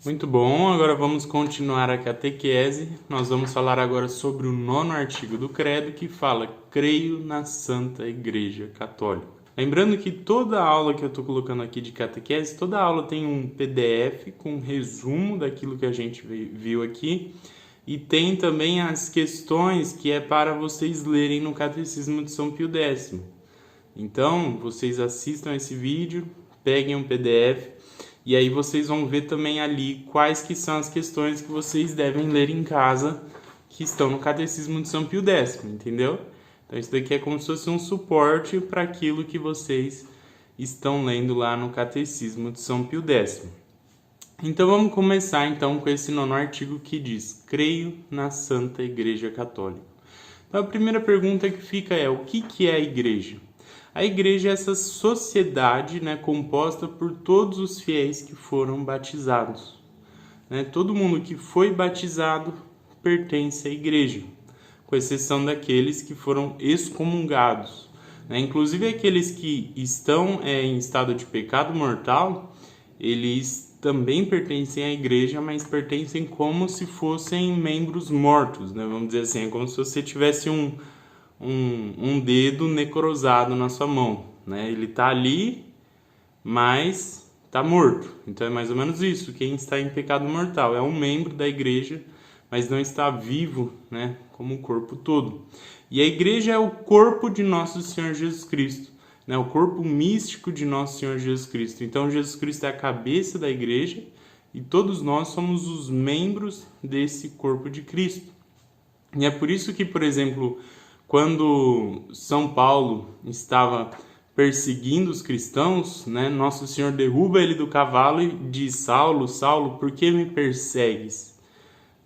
Muito bom, agora vamos continuar a catequese. Nós vamos falar agora sobre o 9º artigo do Credo, que fala: creio na Santa Igreja Católica. Lembrando que toda aula que eu estou colocando aqui de catequese, toda aula tem um PDF com um resumo daquilo que a gente viu aqui, e tem também as questões que é para vocês lerem no Catecismo de São Pio X. Então, vocês assistam esse vídeo, peguem um PDF, e aí vocês vão ver também ali quais que são as questões que vocês devem ler em casa, que estão no Catecismo de São Pio X, entendeu? Então isso daqui é como se fosse um suporte para aquilo que vocês estão lendo lá no Catecismo de São Pio X. Então vamos começar então com esse 9º artigo que diz: creio na Santa Igreja Católica. Então a primeira pergunta que fica é: o que é a Igreja? A igreja é essa sociedade, composta por todos os fiéis que foram batizados. Todo mundo que foi batizado pertence à igreja, com exceção daqueles que foram excomungados. Inclusive aqueles que estão em estado de pecado mortal, eles também pertencem à igreja, mas pertencem como se fossem membros mortos. Vamos dizer assim, é como se você tivesse um dedo necrosado na sua mão, Ele está ali, mas está morto. Então é mais ou menos isso. Quem está em pecado mortal é um membro da igreja, mas não está vivo, como o corpo todo. E a igreja é o corpo de nosso Senhor Jesus Cristo, o corpo místico de nosso Senhor Jesus Cristo. Então Jesus Cristo é a cabeça da igreja e todos nós somos os membros desse corpo de Cristo. E é por isso que, por exemplo, quando São Paulo estava perseguindo os cristãos, Nosso Senhor derruba ele do cavalo e diz: Saulo, Saulo, por que me persegues?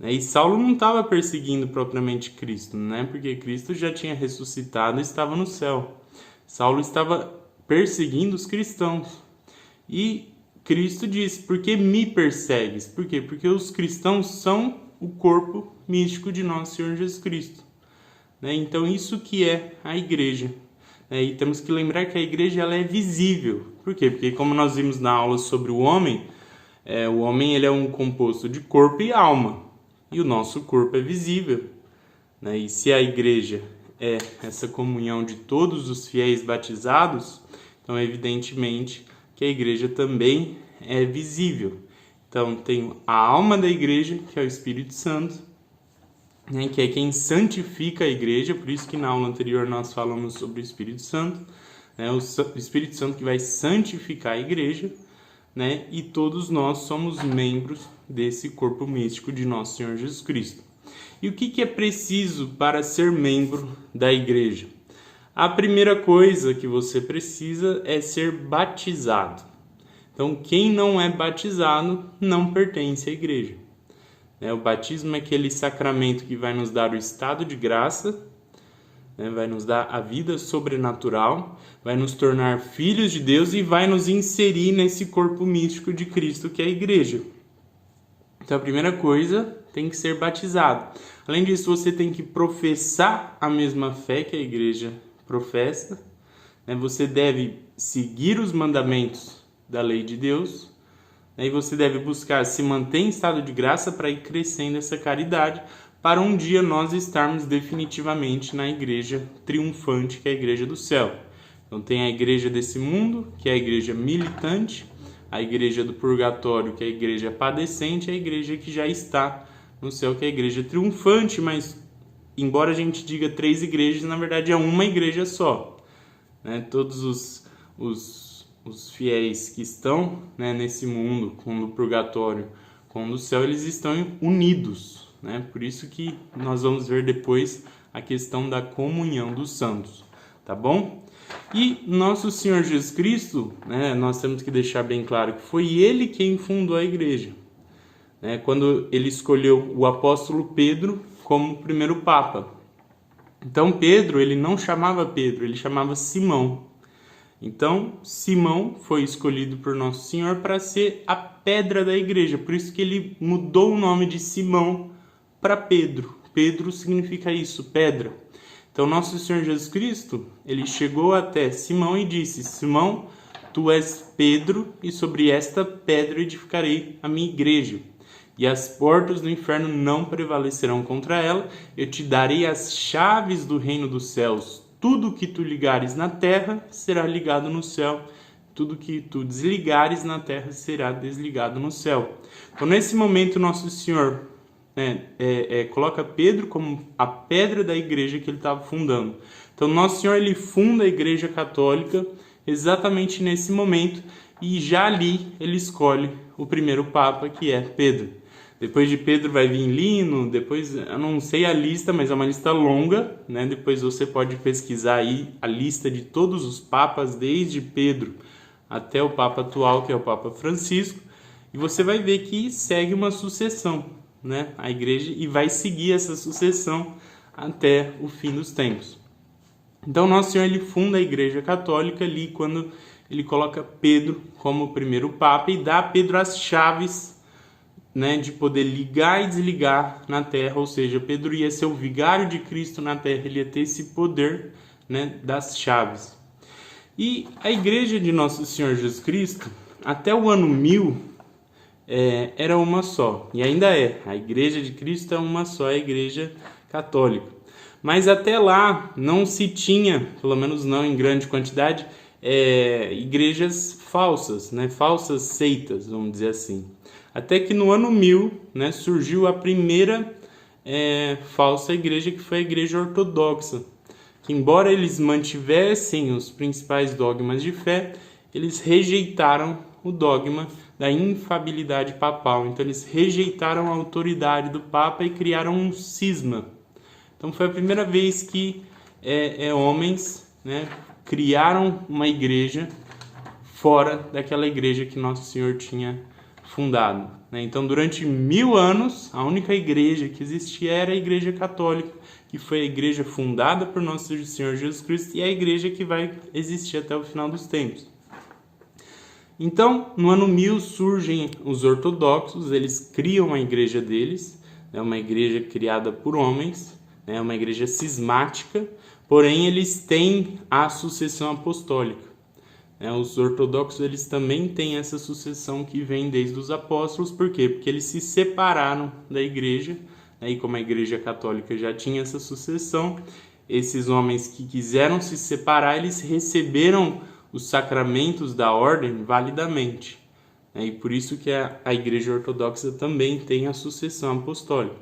E Saulo não estava perseguindo propriamente Cristo, porque Cristo já tinha ressuscitado e estava no céu. Saulo estava perseguindo os cristãos. E Cristo diz: por que me persegues? Por quê? Porque os cristãos são o corpo místico de Nosso Senhor Jesus Cristo. Então isso que é a igreja. E temos que lembrar que a igreja ela é visível. Por quê? Porque como nós vimos na aula sobre o homem ele é um composto de corpo e alma. E o nosso corpo é visível. E se a igreja é essa comunhão de todos os fiéis batizados, então evidentemente que a igreja também é visível. Então tem a alma da igreja, que é o Espírito Santo, que é quem santifica a igreja. Por isso que na aula anterior nós falamos sobre o Espírito Santo, o Espírito Santo que vai santificar a igreja, e todos nós somos membros desse corpo místico de nosso Senhor Jesus Cristo. E o que é preciso para ser membro da igreja? A primeira coisa que você precisa é ser batizado. Então quem não é batizado não pertence à igreja. O batismo é aquele sacramento que vai nos dar o estado de graça, vai nos dar a vida sobrenatural, vai nos tornar filhos de Deus e vai nos inserir nesse corpo místico de Cristo que é a igreja. Então a primeira coisa tem que ser batizado. Além disso, você tem que professar a mesma fé que a igreja professa. Você deve seguir os mandamentos da lei de Deus. E você deve buscar se manter em estado de graça para ir crescendo essa caridade, para um dia nós estarmos definitivamente na igreja triunfante, que é a igreja do céu. Então tem a igreja desse mundo, que é a igreja militante, a igreja do purgatório, que é a igreja padecente, e a igreja que já está no céu, que é a igreja triunfante. Mas embora a gente diga 3 igrejas, na verdade é uma igreja só. Todos os fiéis que estão nesse mundo, com o purgatório, com o céu, eles estão unidos. Por isso que nós vamos ver depois a questão da comunhão dos santos, tá bom? E nosso Senhor Jesus Cristo, nós temos que deixar bem claro que foi Ele quem fundou a igreja. Quando Ele escolheu o apóstolo Pedro como primeiro papa. Então Pedro, ele não chamava Pedro, ele chamava Simão. Então, Simão foi escolhido por Nosso Senhor para ser a pedra da igreja. Por isso que ele mudou o nome de Simão para Pedro. Pedro significa isso, pedra. Então, Nosso Senhor Jesus Cristo, ele chegou até Simão e disse: Simão, tu és Pedro, e sobre esta pedra edificarei a minha igreja. E as portas do inferno não prevalecerão contra ela. Eu te darei as chaves do reino dos céus. Tudo que tu ligares na terra será ligado no céu. Tudo que tu desligares na terra será desligado no céu. Então, nesse momento, Nosso Senhor coloca Pedro como a pedra da igreja que ele estava fundando. Então, Nosso Senhor ele funda a Igreja Católica exatamente nesse momento, e já ali ele escolhe o primeiro Papa, que é Pedro. Depois de Pedro vai vir Lino, depois eu não sei a lista, mas é uma lista longa, né? Depois você pode pesquisar aí a lista de todos os papas, desde Pedro até o Papa atual, que é o Papa Francisco, e você vai ver que segue uma sucessão, né? A igreja, e vai seguir essa sucessão até o fim dos tempos. Então, Nosso Senhor ele funda a Igreja Católica ali quando ele coloca Pedro como o primeiro Papa e dá a Pedro as chaves, né, de poder ligar e desligar na terra, ou seja, Pedro ia ser o vigário de Cristo na terra, ele ia ter esse poder, né, das chaves. E a Igreja de Nosso Senhor Jesus Cristo, até o ano 1000, era uma só, e ainda é. A Igreja de Cristo é uma só, a Igreja Católica. Mas até lá não se tinha, pelo menos não em grande quantidade, igrejas falsas, né? Falsas seitas, vamos dizer assim. Até que no ano 1000, né, surgiu a primeira falsa igreja, que foi a Igreja Ortodoxa, que embora eles mantivessem os principais dogmas de fé, eles rejeitaram o dogma da infabilidade papal. Então eles rejeitaram a autoridade do Papa e criaram um cisma. Então foi a primeira vez que homens, né, criaram uma igreja fora daquela igreja que Nosso Senhor tinha fundado, né? Então durante 1000 anos a única igreja que existia era a Igreja Católica, que foi a igreja fundada por Nosso Senhor Jesus Cristo e a igreja que vai existir até o final dos tempos. Então no ano 1000 surgem os ortodoxos, eles criam a igreja deles, né, uma igreja criada por homens, né, uma igreja cismática, porém eles têm a sucessão apostólica. Os ortodoxos eles também têm essa sucessão que vem desde os apóstolos. Por quê? Porque eles se separaram da igreja, né, e como a Igreja Católica já tinha essa sucessão, esses homens que quiseram se separar, eles receberam os sacramentos da ordem validamente, né, e por isso que a Igreja Ortodoxa também tem a sucessão apostólica.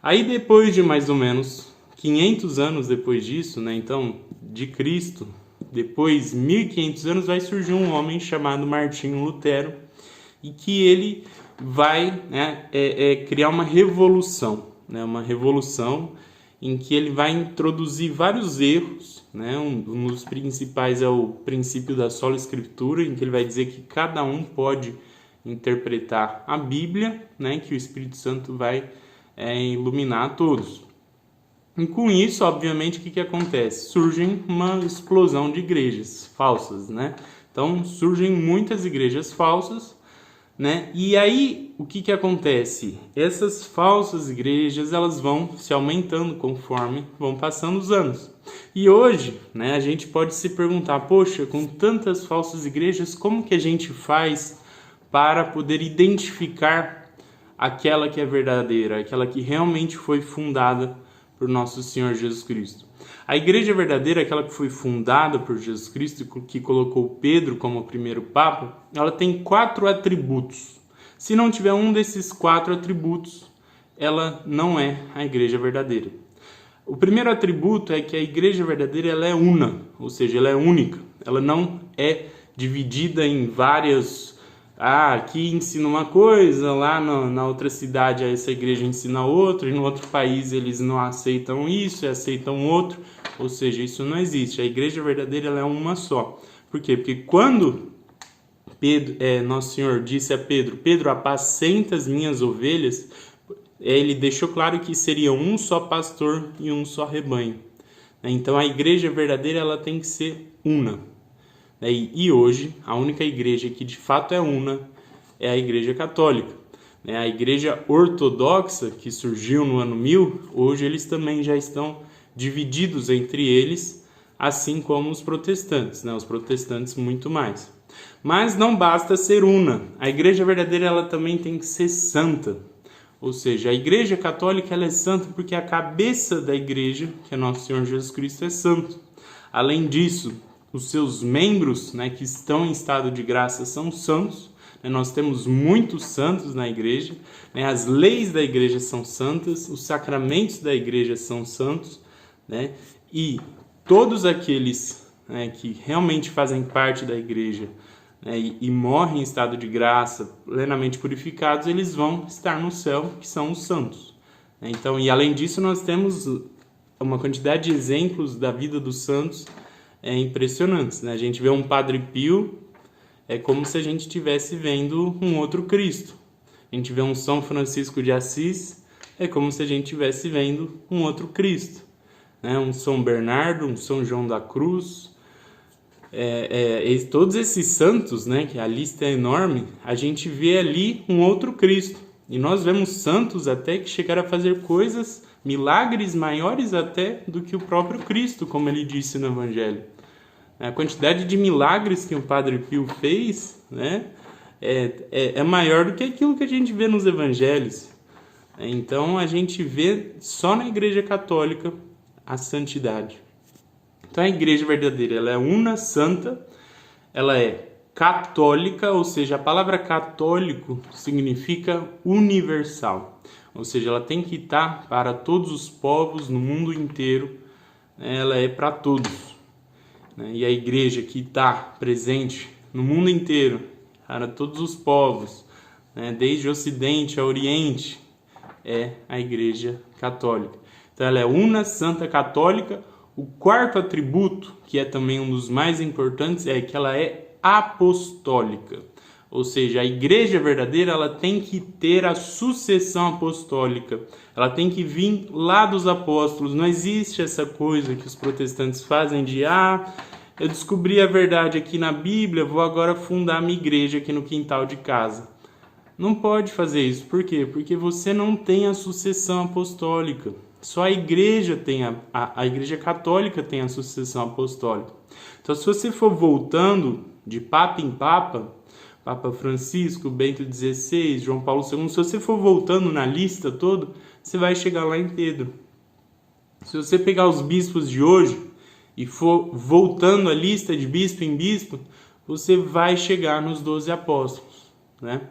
Aí depois de mais ou menos 500 anos depois disso, né, então de Cristo, depois 1500 anos, vai surgir um homem chamado Martinho Lutero, e que ele vai criar uma revolução, né, uma revolução em que ele vai introduzir vários erros, né, um dos principais é o princípio da sola escritura, em que ele vai dizer que cada um pode interpretar a Bíblia, né, que o Espírito Santo vai iluminar a todos. E com isso, obviamente, o que acontece? Surge uma explosão de igrejas falsas, né? Então, surgem muitas igrejas falsas, né? E aí, o que acontece? Essas falsas igrejas, elas vão se aumentando conforme vão passando os anos. E hoje, né, a gente pode se perguntar, poxa, com tantas falsas igrejas, como que a gente faz para poder identificar aquela que é verdadeira, aquela que realmente foi fundada por Nosso Senhor Jesus Cristo? A igreja verdadeira, aquela que foi fundada por Jesus Cristo, que colocou Pedro como o primeiro Papa, ela tem 4 atributos. Se não tiver um desses 4 atributos, ela não é a igreja verdadeira. O primeiro atributo é que a igreja verdadeira ela é una, ou seja, ela é única. Ela não é dividida em várias... aqui ensina uma coisa, lá na outra cidade essa igreja ensina outra, e no outro país eles não aceitam isso e aceitam outro, ou seja, isso não existe. A igreja verdadeira ela é uma só. Por quê? Porque quando Nosso Senhor disse a Pedro, Pedro, apacenta as minhas ovelhas, ele deixou claro que seria um só pastor e um só rebanho. Então a igreja verdadeira ela tem que ser una. E hoje, a única igreja que de fato é una é a Igreja Católica. A Igreja Ortodoxa, que surgiu no ano 1000, hoje eles também já estão divididos entre eles, assim como os protestantes, os protestantes muito mais. Mas não basta ser una. A igreja verdadeira ela também tem que ser santa. Ou seja, a igreja católica ela é santa porque a cabeça da igreja, que é nosso Senhor Jesus Cristo, é santo. Além disso, os seus membros, né, que estão em estado de graça são santos. Nós temos muitos santos na igreja, né? As leis da igreja são santas, os sacramentos da igreja são santos, né? E todos aqueles, né, que realmente fazem parte da igreja, né, e morrem em estado de graça, plenamente purificados, eles vão estar no céu, que são os santos. Então, e além disso, nós temos uma quantidade de exemplos da vida dos santos impressionantes, né? A gente vê um Padre Pio, é como se a gente estivesse vendo um outro Cristo. A gente vê um São Francisco de Assis, é como se a gente estivesse vendo um outro Cristo. Né? Um São Bernardo, um São João da Cruz, todos esses santos, né, que a lista é enorme, a gente vê ali um outro Cristo. E nós vemos santos até que chegaram a fazer coisas, milagres maiores até do que o próprio Cristo, como ele disse no Evangelho. A quantidade de milagres que o Padre Pio fez, né, é maior do que aquilo que a gente vê nos evangelhos. Então a gente vê só na Igreja Católica a santidade. Então a Igreja verdadeira ela é una, santa, ela é católica, ou seja, a palavra católico significa universal. Ou seja, ela tem que estar para todos os povos no mundo inteiro, ela é para todos. E a igreja que está presente no mundo inteiro, para todos os povos, né, desde o Ocidente ao Oriente, é a Igreja Católica. Então ela é una, santa, católica. O quarto atributo, que é também um dos mais importantes, é que ela é apostólica. Ou seja, a igreja verdadeira ela tem que ter a sucessão apostólica. Ela tem que vir lá dos apóstolos. Não existe essa coisa que os protestantes fazem de eu descobri a verdade aqui na Bíblia, vou agora fundar minha igreja aqui no quintal de casa. Não pode fazer isso. Por quê? Porque você não tem a sucessão apostólica. Só a igreja tem a Igreja Católica tem a sucessão apostólica. Então, se você for voltando de papa em papa, Papa Francisco, Bento XVI, João Paulo II, se você for voltando na lista toda, você vai chegar lá em Pedro. Se você pegar os bispos de hoje e for voltando a lista de bispo em bispo, você vai chegar nos 12 apóstolos, né?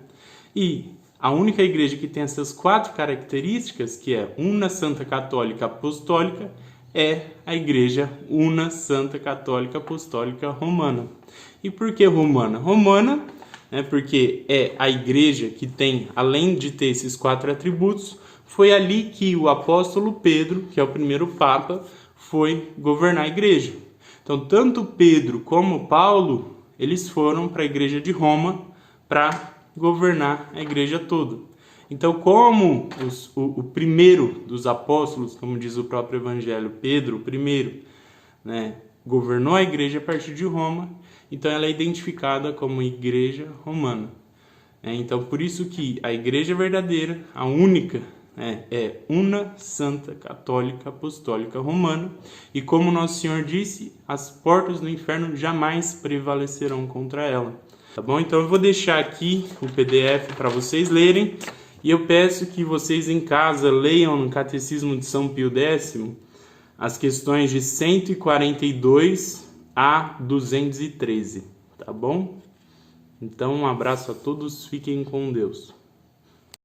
E a única igreja que tem essas 4 características, que é una, santa, católica, apostólica, é a Igreja Una, Santa, Católica, Apostólica, Romana. E por que romana? Romana, porque é a igreja que tem, além de ter esses 4 atributos, foi ali que o apóstolo Pedro, que é o primeiro papa, foi governar a igreja. Então, tanto Pedro como Paulo, eles foram para a igreja de Roma para governar a igreja toda. Então, como o primeiro dos apóstolos, como diz o próprio Evangelho, Pedro, o primeiro, governou a igreja a partir de Roma, então ela é identificada como igreja romana. Então, por isso que a igreja verdadeira, a única, é una, santa, católica, apostólica, romana. E como Nosso Senhor disse, as portas do inferno jamais prevalecerão contra ela. Tá bom? Então eu vou deixar aqui o PDF para vocês lerem. E eu peço que vocês em casa leiam no Catecismo de São Pio X as questões de 142 a 213, tá bom? Então um abraço a todos, fiquem com Deus.